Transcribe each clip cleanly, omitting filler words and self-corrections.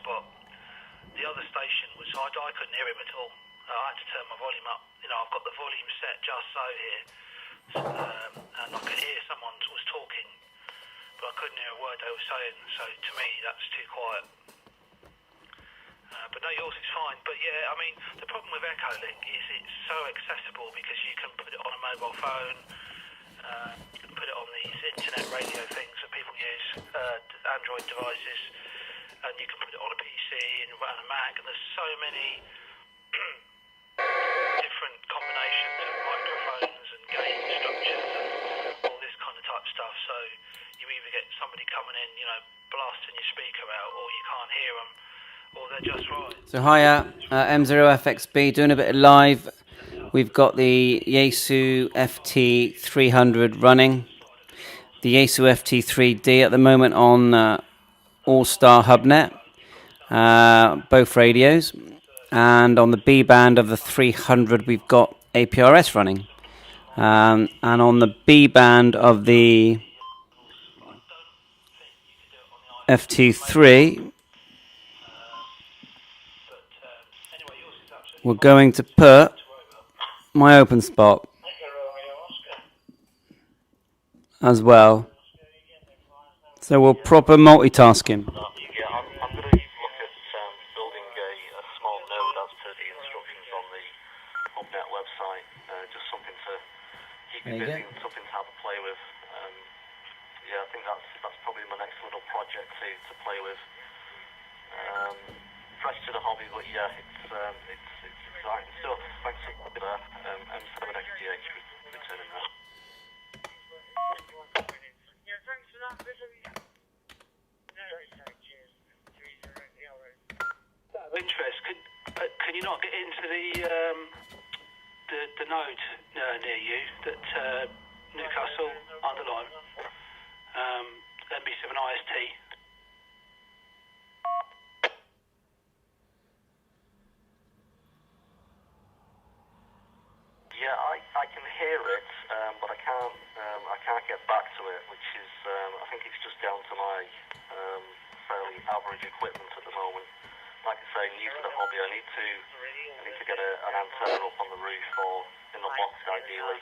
but the other station was, I couldn't hear him at all. I had to turn my volume up. You know, I've got the volume set just so here, and I could hear someone was talking, but I couldn't hear a word they were saying, so to me that's too quiet. But no, yours is fine. But yeah, I mean, the problem with Echolink is it's so accessible because you can put it on a mobile phone, you can put it on these internet radio things that people use, Android devices, and you can put it on a PC and run a Mac, and there's so many different combinations of microphones and gain structures and all this kind of type stuff. So you either get somebody coming in, you know, blasting your speaker out, or you can't hear them, or they're just right. So hiya, M0FXB doing a bit of live. We've got the Yaesu FT300 running, the Yaesu FT3D at the moment on Allstar HubNet, both radios, and on the B band of the 300 we've got APRS running, and on the B band of the FT3 we're going to put my OpenSpot as well. So we'll proper multitasking. Yeah, I'm going to look at building a small node as per the instructions on the HubNet website. Just something to keep me busy and something to have a play with. Yeah, I think that's probably my next little project to play with. Fresh to the hobby, but yeah, it's exciting stuff. Thanks for that. M7RPG returning that. Yeah, thanks for that. Out of interest, can you not get into the node near you that Newcastle underline MB7 IST? Yeah, I can hear it, but I can't get back to it, which is I think it's just down to my fairly average equipment at the moment. Like I say, new to the hobby, I need to get an antenna up on the roof or in the box ideally.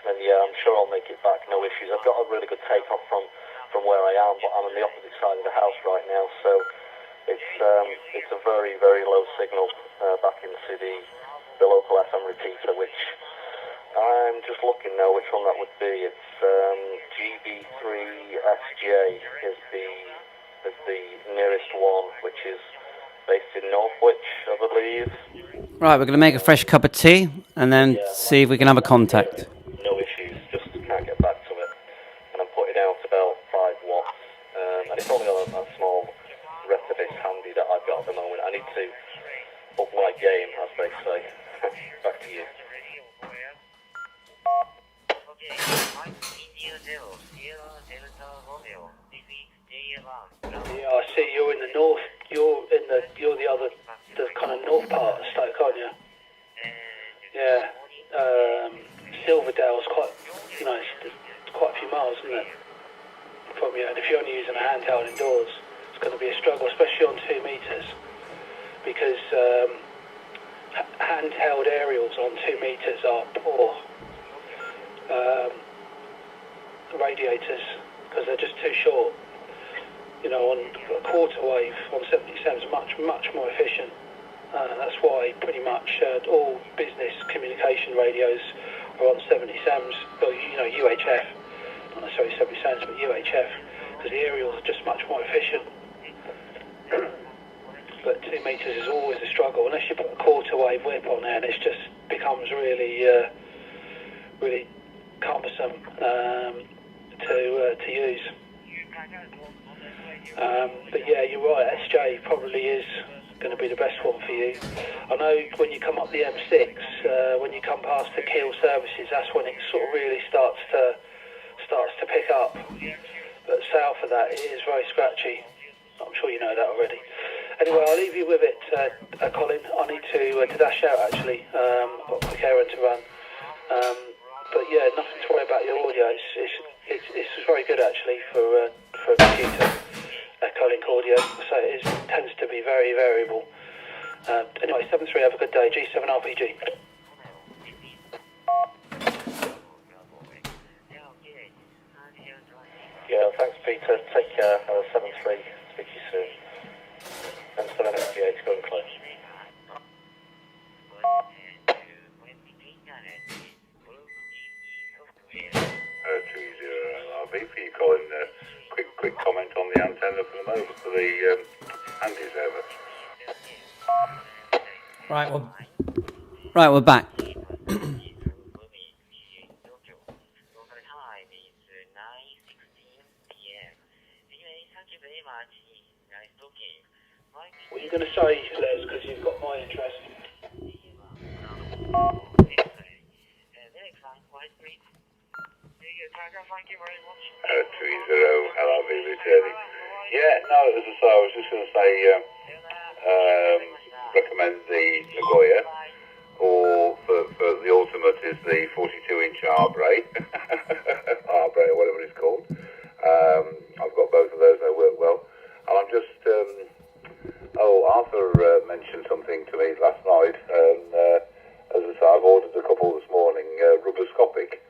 And yeah, I'm sure I'll make it back, no issues. I've got a really good takeoff from where I am, but I'm on the opposite side of the house right now, so it's a very, very low signal back into the local FM repeater, which I'm just looking now which one that would be. It's GB3SJ is the nearest one, which is based in Northwich, I believe. Right, we're going to make a fresh cup of tea and then see if we can have a contact. No issues, just can't get back to it. And I'm putting out about 5 watts. And it's only on a small retrofit handy that I've got at the moment. I need to up my game, as they say. Back to you. Yeah, I see you're in the north. You're the kind of north part of Stoke, aren't you? Yeah. Silverdale's quite, it's quite a few miles, isn't it, from you? And if you're only using a handheld indoors, it's going to be a struggle, especially on 2 meters, because handheld aerials on 2 meters are poor radiators because they're just too short. On a quarter wave on 77 is much more efficient. That's why pretty much all business communication radios are on 77s, or UHF, not necessarily 77s, but UHF, because the aerials are just much more efficient. But 2 meters is always a struggle unless you put a quarter wave whip on there, and it just becomes really cumbersome to use. But yeah, you're right. SJ probably is going to be the best one for you. I know when you come up the M6, when you come past the Keel services, that's when it sort of really starts to pick up. But south of that, it is very scratchy. I'm sure you know that already. Anyway, I'll leave you with it, Colin. I need to dash out actually. I've got a quick errand to run. But yeah, nothing to worry about your audio. It's very good actually for a computer. Ultralink audio, so it tends to be very variable. Anyway, 7-3, have a good day. G7RPG. Yeah, thanks, Peter. Take care. 7-3. Speak to you soon. Thanks for letting us to go and close. For you, Colin, quick comment on the antenna for the moment for the anti-server. Right, we're back. What are you going to say, Les, because you've got my interest? Thank you very much. 3-0, LRV returning. Yeah, no, as I say, I was just going to say, recommend the Nagoya, or for the ultimate is the 42-inch R-Bray, R-Bray or whatever it's called. I've got both of those, they work well. And I'm just, Arthur mentioned something to me last night, and as I say, I've ordered a couple this morning, rubberscopic.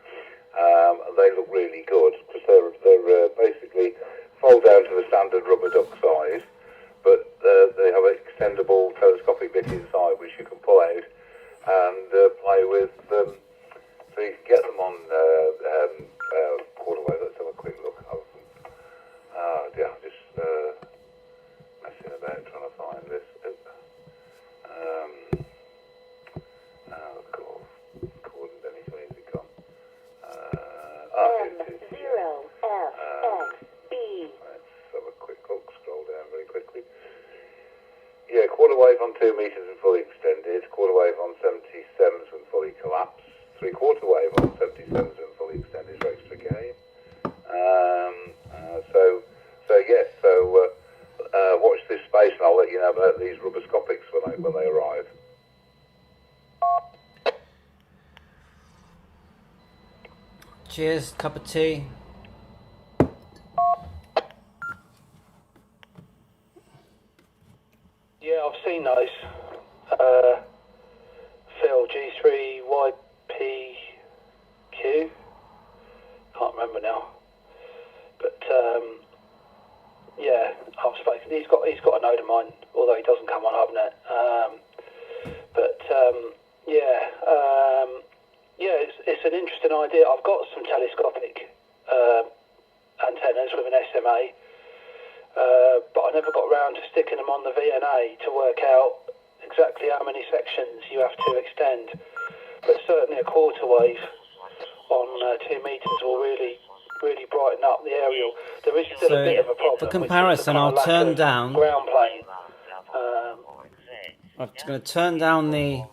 They look really good because they're basically fold down to the standard rubber duck size, but they have an extendable telescopic bit inside which you can pull out and play with. So you can get them on quarterwave. Let's have a quick look. Yeah, just messing about trying to find this. Recording anything easy come. M0FXB. Let's have a quick look, scroll down very quickly. Yeah, quarter wave on 2 meters and fully extended, quarter wave on 77s and fully collapsed, 3/4 wave on 77s and fully extended for extra gain. Watch this space and I'll let you know about these rubberscopics when they arrive. Cheers, cup of tea. Yeah, I've seen those. Phil, G3YPQ. Can't remember now. But yeah, I've spoken. He's got a node of mine, although he doesn't come on HubNet. It's an interesting idea. I've got some telescopic antennas with an SMA. But I never got around to sticking them on the VNA to work out exactly how many sections you have to extend. But certainly a quarter wave on 2 meters will really brighten up the aerial. There is still a bit of a problem. For comparison, I'll turn down. Ground plane. I'm going to turn down the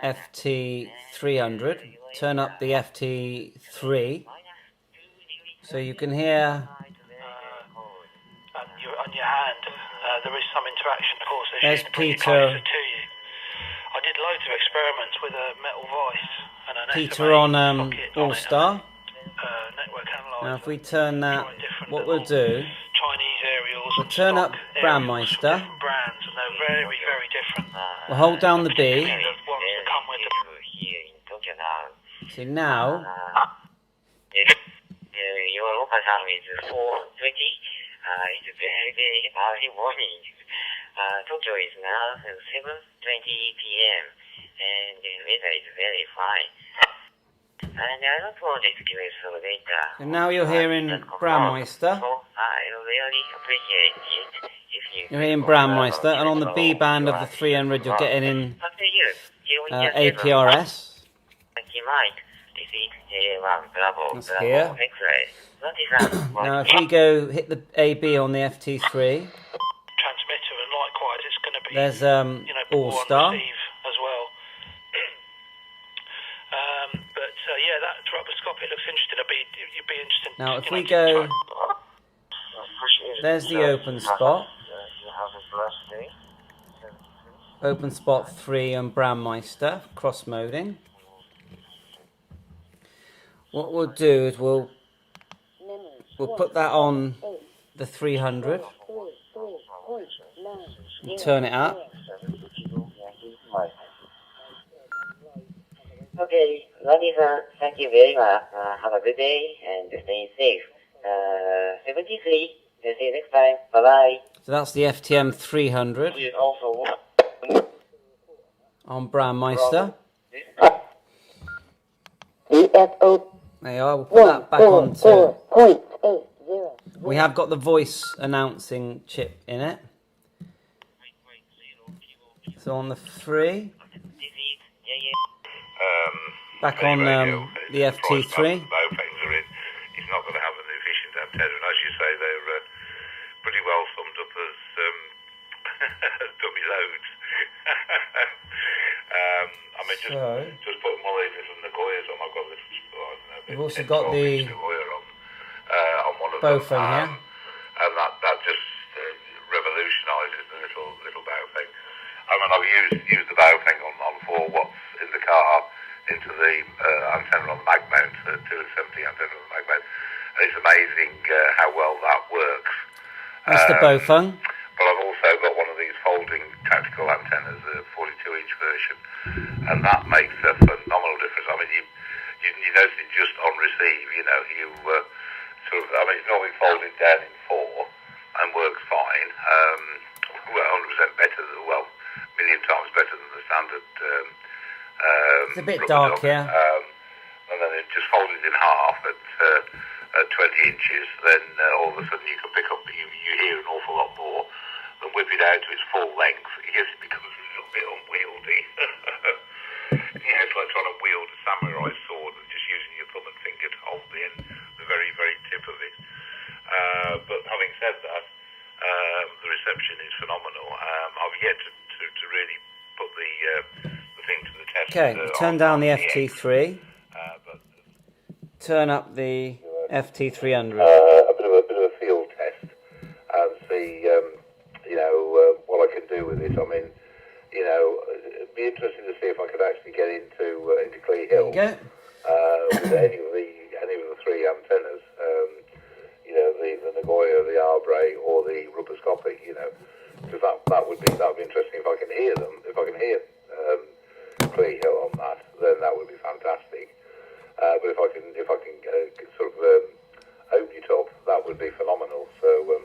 FT300, turn up the FT3, so you can hear. On your hand, there is some interaction, of course. There's Peter. Closer to you. I did loads of experiments with a metal vice and an Peter SMA on socket Allstar. Network analyzer. Now, if we turn that, what we'll do, Chinese aerials. we'll turn up Brandmeister. Different brands, and they're very, very different. We'll hold down the B. The ones that come with the See now. Your local time is 4:20. It's very, very early morning. Tokyo is now 7:20 p.m. and the weather is very fine. And I don't want to give you some data. And now you're hearing Brandmeister. So I really appreciate it if you. You're hearing Brandmeister, and on the B band of the 300, you're getting in APRS. That's here. Now, if we go hit the AB on the FT3, transmitter, and likewise, it's going to be there's Allstar Allstar. as well. Yeah, that rubberscopic looks interesting. You'd be interested. Now, if we go, there's the OPENSPOT3 and Brandmeister cross-moding. What we'll do is we'll put that on the 300. Turn it up. Okay, Lani-san, thank you very much. Have a good day and stay safe. 73, see you next time. Bye-bye. So that's the FTM300 We also on Brandmeister. UFO There you are. We'll put that back on to. 4.80. We have got the voice announcing chip in it. So on the 3. Back on the FT3. Bowfangs are in. He's not going to have an efficient antenna, and as you say, they're pretty well summed up as dummy loads. I mean, just putting one of these little Nagoyas on. I've got this. We've also got the on one of Bowfang them, here. and that just revolutionises the little Bowfang. I mean, I've used the Bowfang on 4 watts in the car into the antenna on the mag mount, 270 antenna on the mag mount, and it's amazing how well that works. That's the Bowfang. But I've also got one of these folding tactical antennas, a 42-inch version, and that makes a phenomenal difference. I mean, you notice it just on receive, you know, I mean, it's normally folded down in 4 and works fine. Well, 100% better a million times better than the standard. It's a bit dark here. And then it just folded in half at 20 inches. Then all of a sudden you can pick up, you hear an awful lot more than whip it out to its full length. It becomes a little bit unwieldy. It's like trying to wield a samurai sword and just using your thumb and finger to hold the very, very tip of it. But having said that, the reception is phenomenal. I've yet to really put the thing to the test. Okay, turn down the FT3. Turn up the FT300. A bit of a field test and see, what I can do with it. I mean, it'd be interesting to see if I could actually get into Clee Hill. There you go. With any of the 3 antennas. The Nagoya, the Arbre, or the rubberscopic. Because that would be interesting if I can hear them. If I can hear Clee Hill on that, then that would be fantastic. But if I can sort of open it up, that would be phenomenal. So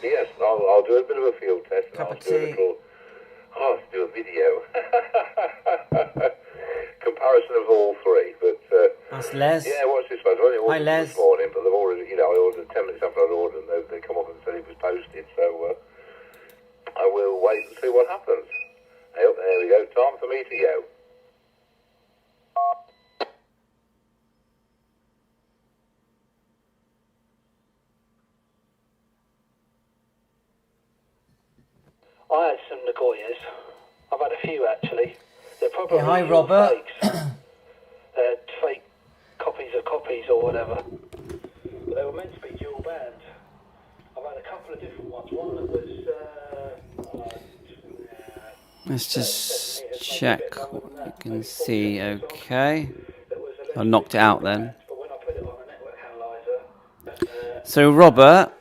yes, I'll do a bit of a field test. And Cup I'll of do a tea. little. I'll do a video comparison of all 3. But That's Les. yeah, what's this one? I only Hi, ordered Les. this morning, but they've already. I ordered 10 minutes after I'd ordered, and they come up and said it was posted. So I will wait and see what happens. There we go. Time for me to go. I had some Nagoyas. I've had a few actually. They're probably hi, Robert. fakes. They're fake copies of copies or whatever. But they were meant to be dual band. I've had a couple of different ones. One that was. Let's just check what you can see. Okay. I knocked it out then. But when I put it on a network analyzer. So, Robert,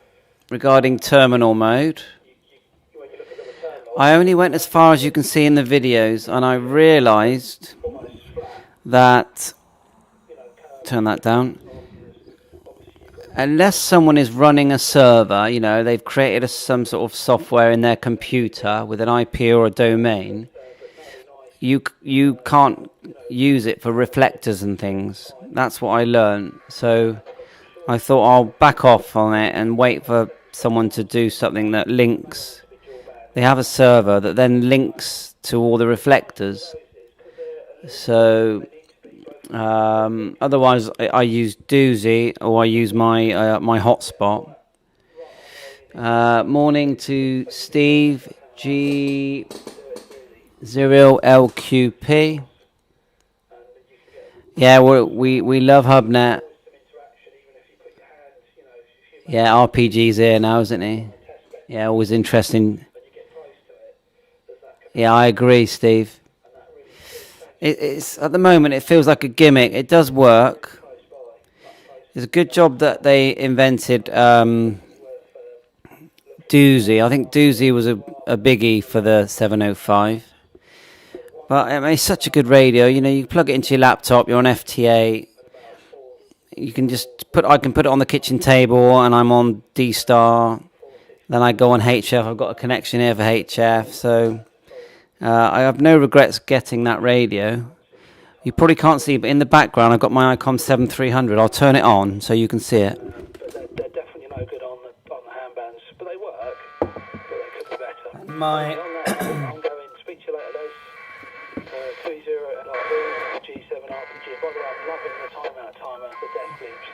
regarding terminal mode, When you look at the return log, I only went as far as you can see in the videos, and I realised almost flat. that. Turn that down. Unless someone is running a server, they've created some sort of software in their computer with an IP or a domain, you can't use it for reflectors and things. That's what I learned. So I thought I'll back off on it and wait for someone to do something that links. They have a server that then links to all the reflectors. So otherwise, I use Doozy or I use my my hotspot. Morning to Steve G0LQP. Yeah, we love HubNet. Yeah, RPG's here now, isn't he? Yeah, always interesting. Yeah, I agree, Steve. It's at the moment it feels like a gimmick. It does work. It's a good job that they invented doozy. I think doozy was a biggie for the 705. But it's such a good radio. You know, you plug it into your laptop. You're on FTA. You can just I can put it on the kitchen table, and I'm on D-Star. Then I go on HF. I've got a connection here for HF, so I have no regrets getting that radio. You probably can't see, but in the background I've got my ICOM 7300. I'll turn it on so you can see it. But they're definitely no good on the handbands. But they work, but they could be better. My I'm going. Speak to you later, Dose. 30 LRB, G7RPG. By the way, I'm loving the timeout timer, the death bleeps.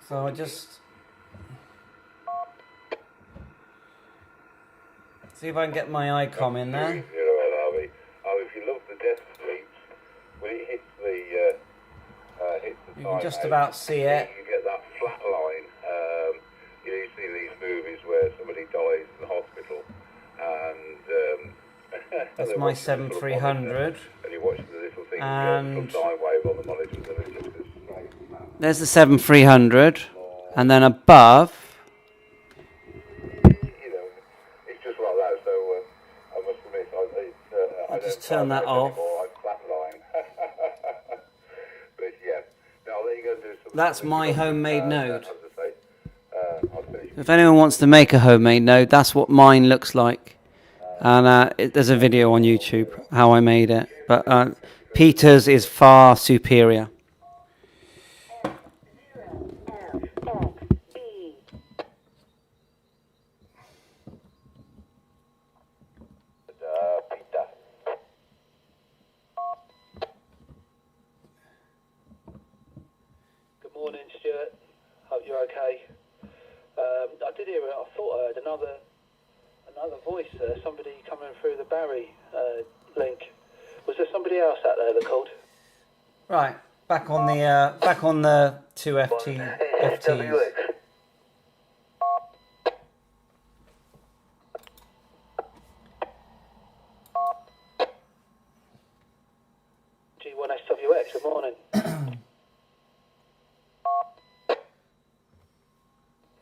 So I just see if I can get my ICOM in there. If you love the death sleeps, when it hits the You can just about see it. You get that flat line. You see these movies where somebody dies in the hospital, and that's my 7300. And you watch the little thing and sine wave on the monitor, and it's just this. There's the 7300, and then above. It's just like that. So I must admit, I'll just turn that off. But yeah, now there you go. Do some. That's my homemade node. If anyone wants to make a homemade node, that's what mine looks like. And there's a video on YouTube how I made it. But Peter's is far superior. Good morning, Stuart. Hope you're okay. I did hear. I thought I heard another voice there. Somebody coming through the Barry link. Was there somebody else out there that called? Right, back on the two FTs. G1SWX. Good morning.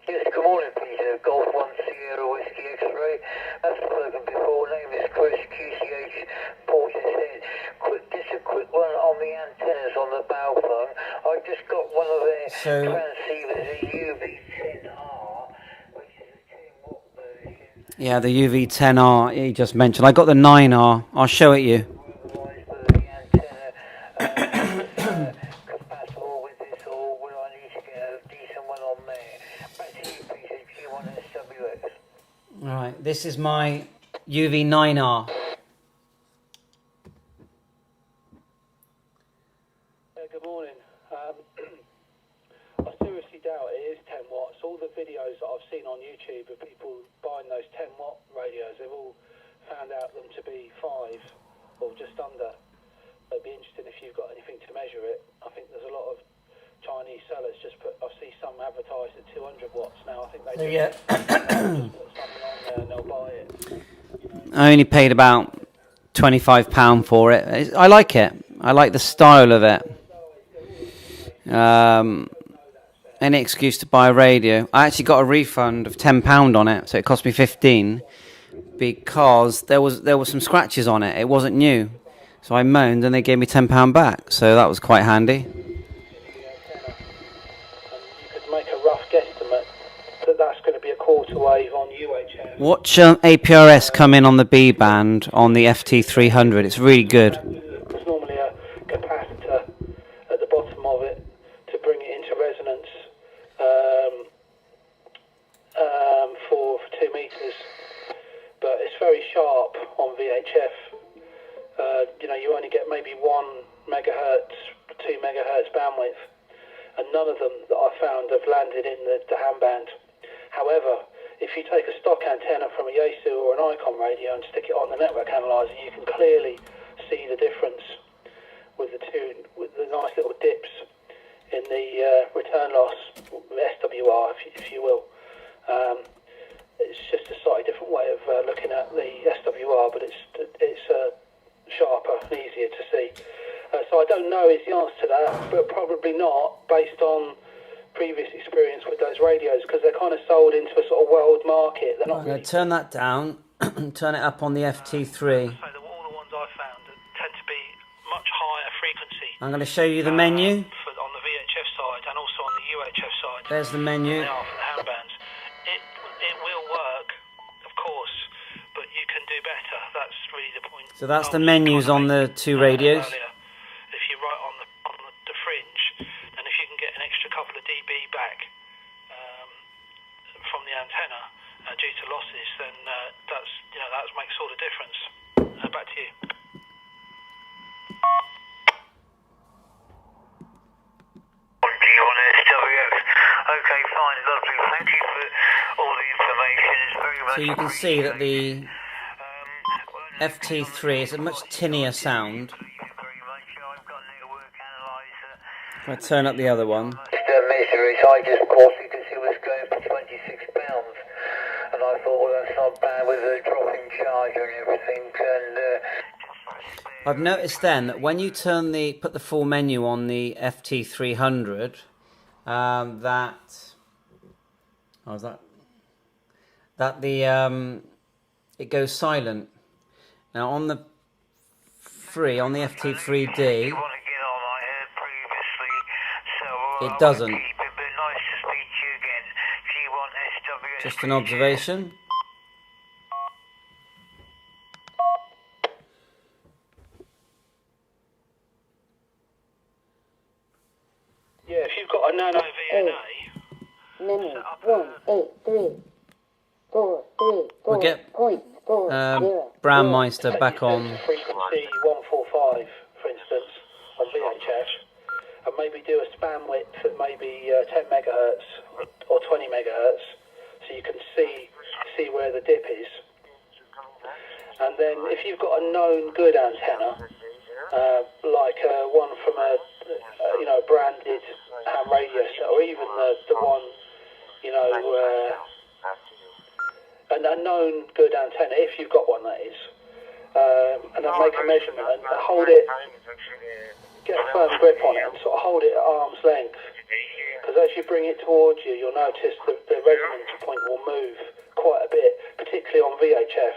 Yes, good morning, Peter. Golf 1 Sierra Whiskey X-Ray. As spoken before, name is Chris, QCH, Portishead. Just a quick one on the antennas on the bow phone. I just got one of their transceivers, a UV10R, which is a 10-watt version. Yeah, the UV10R you just mentioned. I got the 9R. I'll show it you. Compatible with this, or will I need to get a decent one on there? Back to you, Peter. G1SWX. Alright, this is my UV9R. Good morning. I seriously doubt it is 10 watts. All the videos that I've seen on YouTube of people buying those 10 watt radios, they've all found out them to be 5 or just under. It'd be interesting if you've got anything to measure it. I think there's a lot of Chinese sellers I see some advertised at 200 watts now. I think they do. Yeah. Just put something on there and they'll buy it. I only paid about £25 for it. I like it. I like the style of it. Any excuse to buy a radio. I actually got a refund of £10 on it, so it cost me $15 because there was some scratches on it. It wasn't new. So I moaned and they gave me £10 back. So that was quite handy. You could make a rough guesstimate that that's going to be a quarter wave on UHF. Watch APRS come in on the B band on the FT300. It's really good. There's normally a capacitor at the bottom of it to bring it into resonance for 2 meters, but it's very sharp on VHF. You only get maybe 1 megahertz, 2 megahertz bandwidth, and none of them that I found have landed in the handband. However, if you take a stock antenna from a Yaesu or an ICOM radio and stick it on the network analyzer, you can clearly see the difference with the nice little dips in the return loss, SWR, if you will. It's just a slightly different way of looking at the SWR, but it's sharper and easier to see. So I don't know is the answer to that, but probably not, based on previous experience with those radios, because they're kind of sold into a sort of world market. They're not I'm going to turn that down, turn it up on the FT3. So all the ones I've found tend to be much higher frequency. I'm going to show you the menu. On the VHF side and also on the UHF side. There's the menu. They are for the handbands. It will work, of course, but you can do better. That's really the point. So that's the menus on the two radios. If you're right on the fringe, and if you can get an extra couple of dB back from the antenna due to losses, then that makes all the difference. Back to you. Okay, fine, lovely. Thank you for all the information. It's very much So you can see that the FT3 is a much tinnier sound. If I turn up the other one. Misery, so I just, of course, you can see what's going for £26. And I thought, well, that's not bad with a dropping charger and everything. And I've noticed then that when you put the full menu on the FT300, it goes silent. Now on the FT3D, it doesn't. Just an observation. Yeah, if you've got a nano VNA, Menu 18343. We'll get Brandmeister back on. frequency 145, for instance, on VHF, and maybe do a span width of maybe 10 megahertz or 20 megahertz, so you can see where the dip is. And then if you've got a known good antenna, like one from a branded ham radio set, or even the one, a known good antenna, if you've got one, that is, and then make a measurement and hold it, get a firm grip on it and sort of hold it at arm's length, because as you bring it towards you, you'll notice the resonance point will move quite a bit, particularly on VHF,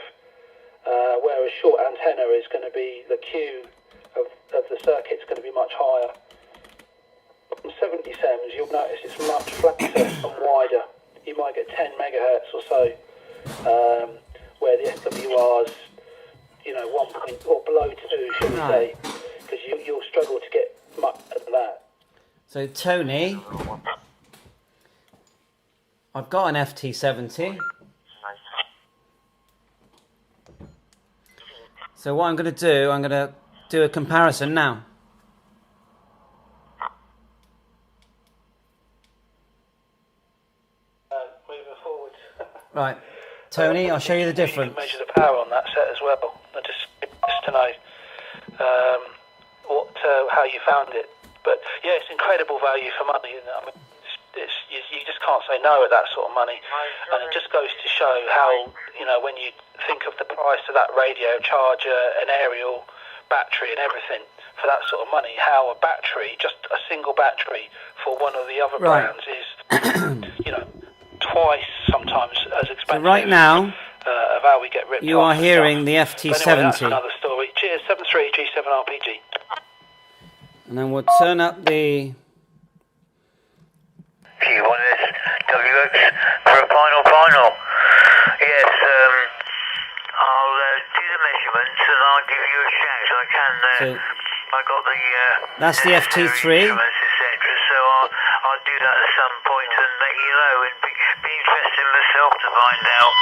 where a short antenna is going to be, the Q of the circuit's going to be much higher. On 77s, you'll notice it's much flatter and wider. You might get 10 megahertz or so, where the SWR's, 1 point or below 2, should we say, because you'll struggle to get much of that. So Tony, I've got an FT70. So what I'm going to do a comparison now. Moving forward. Right, Tony, I'll show you the difference. You can measure the power on that set as well, just to know how you found it. But yeah, it's incredible value for money, isn't it? I mean, you just can't say no at that sort of money, and it just goes to show how, when you think of the price of that radio, charger, an aerial, battery and everything for that sort of money, how a battery, just a single battery for one of the other brands is, twice sometimes as expensive. So right now, of how we get ripped you off are hearing the FT70. Anyway, that's another story. Cheers, 73 G7RPG. And then we'll turn up the... G1S WX for a final. Yes, I'll do the measurements and I'll give you a shout. I got the... That's the FT3. So I'll do that at some point and let you know. It'd be interesting myself to find out.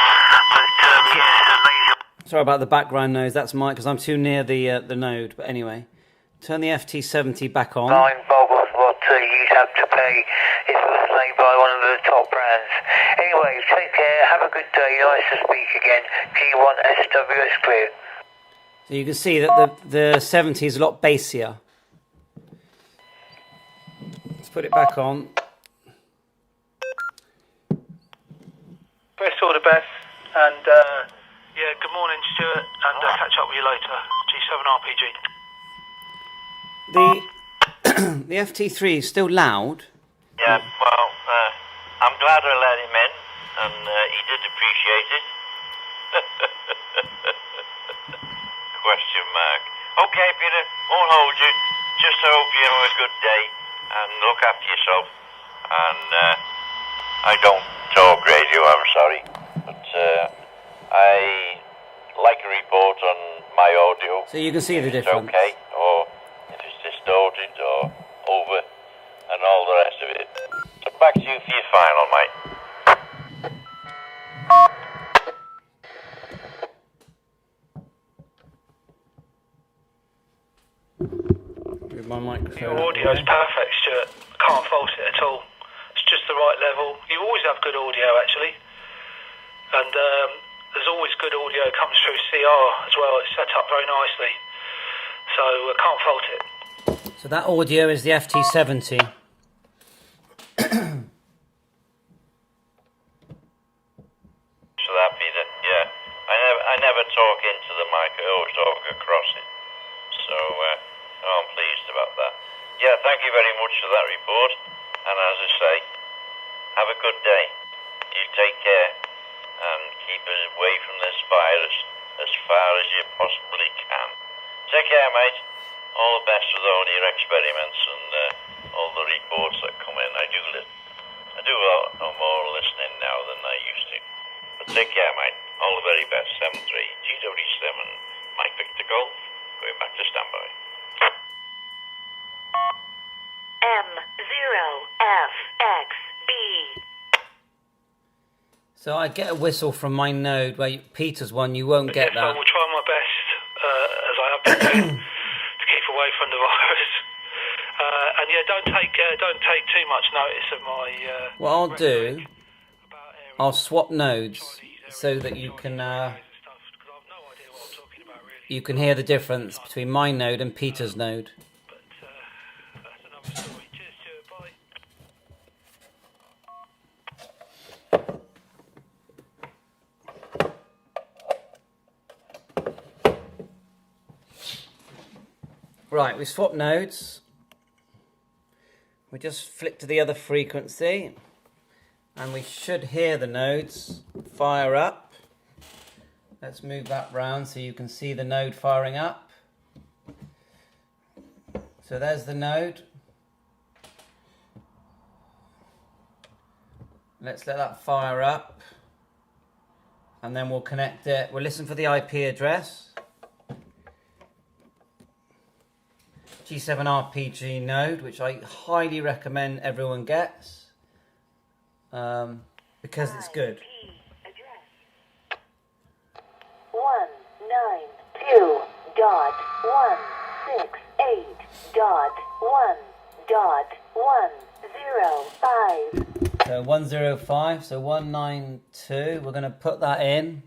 But yes, amazing. Sorry about the background noise. That's mine because I'm too near the node. But anyway, turn the FT70 back on. Mind boggles what you'd have to pay if it was made by one of the top brands. Anyway, take care. Have a good day. Nice to speak again. G1SWS clear. So you can see that the 70 is a lot bassier. Let's put it back on. Best all the best, and good morning, Stuart, and catch up with you later. G7RPG. The FT3 is still loud. Yeah, well, glad I let him in, and he did appreciate it. Question mark. Okay, Peter, won't hold you. Just hope you have a good day, and look after yourself. And I don't talk radio, I'm sorry, but I like a report on my audio. So you can see the if it's difference. okay, or if it's distorted or over, and all the rest of it. So back to you for your final, mate. With my microphone. Your audio is perfect, Stuart. Can't fault it at all. It's just the right level. You always have good audio, actually. And there's always good audio comes through CR as well. It's set up very nicely. So I can't fault it. So that audio is the FT70. So that, Peter, yeah. I never talk into the mic, I always talk across it. So I'm pleased about that. Yeah, thank you very much for that report. And as I say, have a good day. You take care and keep us away from this virus as far as you possibly can. Take care, mate. All the best with all your experiments and all the reports that come in. I do a lot more listening now than I used to. But take care, mate. All the very best. 7-3, GW7, Mike Victor Golf, going back to standby. M0FXB. So I get a whistle from my node, where Peter's one, you won't get Yes, I that. will try my best, as I have been doing, to keep away from the virus. And yeah, don't take too much notice of my. What I'll do, I'll swap nodes so that you can hear the difference between my node and Peter's node. But that's another story. Cheers, Stuart. Bye. Right, we swap nodes. We just flick to the other frequency, and we should hear the nodes fire up. Let's move that round so you can see the node firing up. So there's the node. Let's let that fire up, and then we'll connect it. We'll listen for the IP address. G7RPG node, which I highly recommend everyone gets, because it's good. 192.168.1.105. So 105, so 192, we're going to put that in,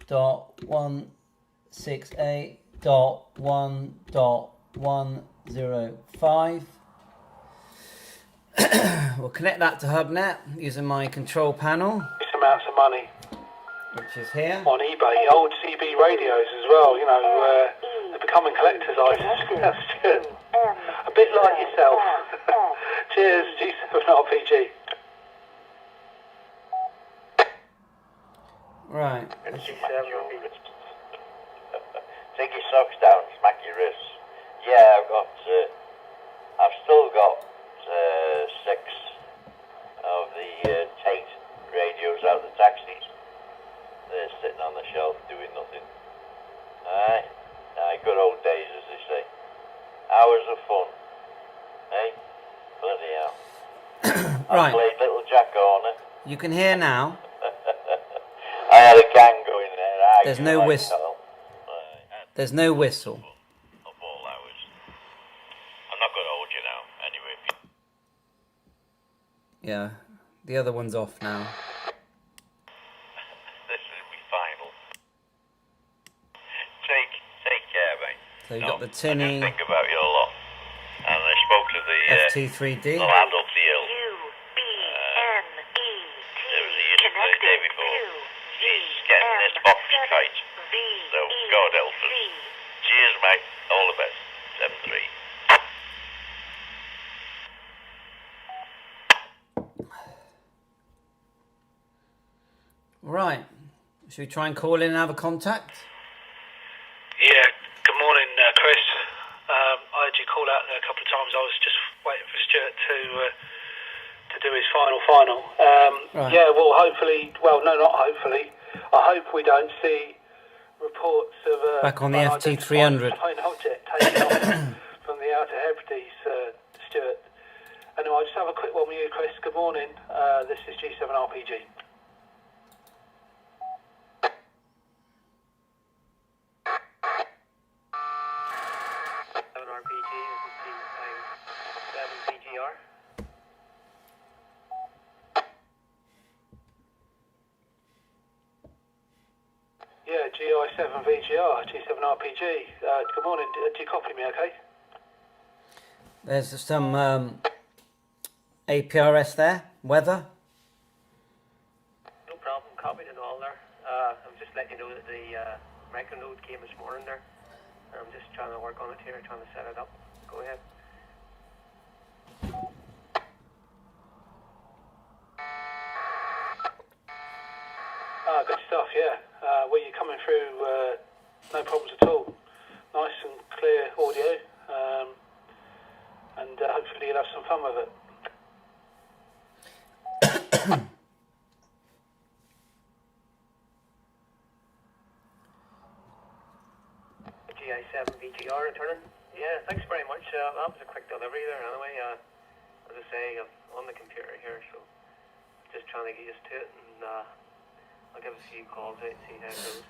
.168.1.105. We'll connect that to HubNet using my control panel, This amounts of money which is here. on eBay. Old CB radios as well. You know, they're becoming collector's items. That's good. A bit like yourself. Cheers, G7RPG. Right. Take your socks down, smack your wrists. Yeah, I've still got 6 of the Tate radios out of the taxis. They're sitting on the shelf doing nothing. Aye, good old days, as they say. Hours of fun. Hey, bloody hell. Right. I played Little Jack Horner. You can hear now. I had a gang going there. There's no whistle. There's no whistle. Of all hours. I'm not going to hold you now, anyway. Yeah, the other one's off now. This will be final. Take care, mate. So you've got the tinny I think about you a lot. And I spoke to the FT3D. the lad up the hill. U-B-N-E-T. The day before. He's getting this box kite. So God help us. Cheers, mate. All the best. 7-3. Right. Should we try and call in and have a contact? Yeah, good morning, Chris. I had you call out a couple of times. I was just waiting for Stuart to do his final. Right. Yeah, well, hopefully, well, no, not hopefully. I hope we don't see reports of Back on the FT300 flying object taken off from the Outer Hebrides, Stuart. Anyway, I'll just have a quick one with you, Chris. Good morning. This is G7RPG. RPG, this is G7PGR. Yeah, GI7VGR, G7RPG. Good morning. Do you copy me okay? There's some APRS there. Weather. No problem, copied and all there. I'm just letting you know that the micronode came this morning there. I'm just trying to work on it here, trying to set it up. Go ahead. Good stuff, yeah. Where you're coming through, no problems at all. Nice and clear audio, and hopefully you'll have some fun with it. Gi7VGR returning. Yeah, thanks very much. That was a quick delivery there anyway. As I say, I'm on the computer here, so just trying to get used to it, and I'll give a few calls out and see how it goes.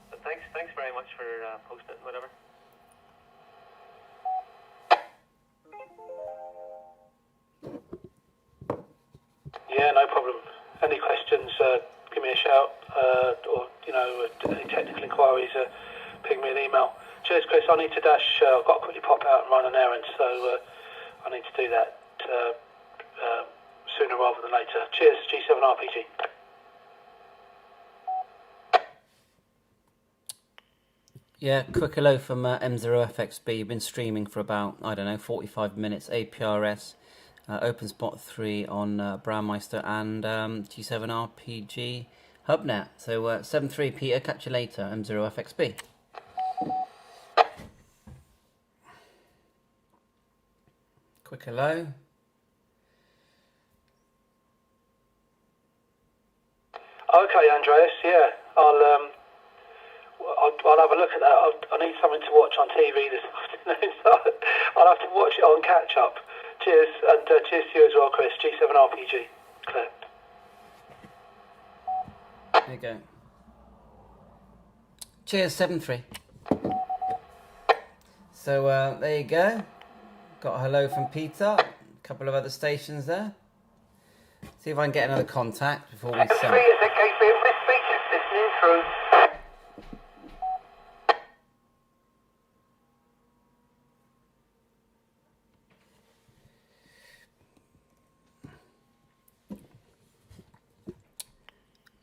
But thanks very much for posting it and whatever. Yeah, no problem. Any questions, give me a shout, or, any technical inquiries, ping me an email. Cheers, Chris. I need to dash. I've got to quickly pop out and run an errand, so I need to do that sooner rather than later. Cheers, G7RPG. Yeah, quick hello from M0FXB. You've been streaming for about, 45 minutes. APRS, OPENSPOT3 on Brandmeister and G7RPG HubNet. So 7-3 Peter, catch you later, M0FXB. Quick hello. Okay, Andreas. Yeah, I'll have a look at that. I need something to watch on TV this afternoon, so I'll have to watch it on catch up. Cheers, and cheers to you as well, Chris. G7RPG, Claire. There you go. Cheers, 7-3. So there you go. Got a hello from Peter. A couple of other stations there. See if I can get another contact before we send. Listening through.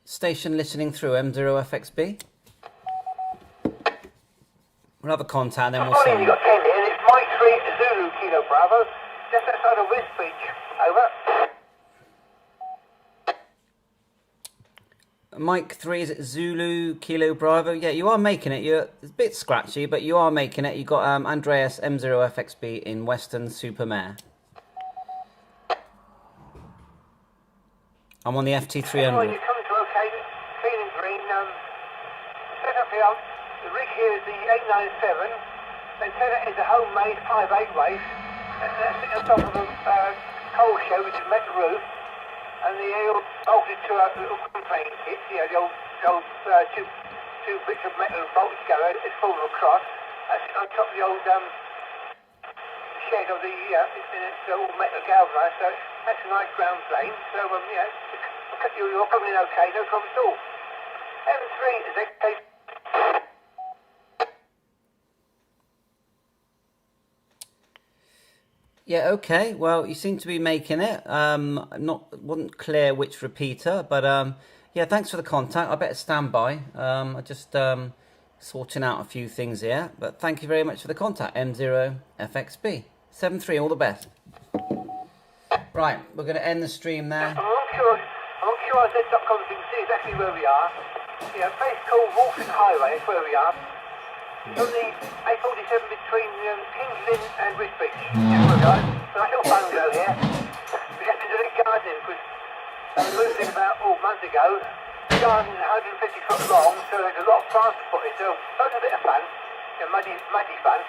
Station listening through M0FXB. We'll have a contact and then we'll send. You got 10 here. It's Mike 3 Zulu Kilo Bravo, just outside of West Beach. Over. Mike 3, is it Zulu Kilo Bravo? Yeah, you are making it. It's a bit scratchy, but you are making it. You got Andreas M0FXB in Western Supermare. I'm on the FT300. The rig here is the 897, then set it as a homemade 5/8 waist, and that's it on top of a coal shed which is metal roof, and the air bolted to a little complaint kit, the old two bits of metal bolted together, it's fallen across, that's on top of the old shed of the, it's all metal galvanised, so that's a nice ground plane, so you're coming in okay, no problem at all. M3 is XK. Yeah, okay. Well, you seem to be making it. Wasn't clear which repeater, but yeah, thanks for the contact. I better stand by. I just sorting out a few things here, but thank you very much for the contact. M0FXB 7-3. All the best. Right, we're going to end the stream there. I'm not sure FT3D.com so you can see exactly where we are. Yeah, a place called Walton Highway, that's where we are. On the A47 between Kings Lynn and West Beach. That's where we are. So I little bungalow here. We have to do the gardening because we moved in about a month ago. The garden is 150 foot long, so there's a lot of plants to put in. So that was a bit of fun. Muddy fun.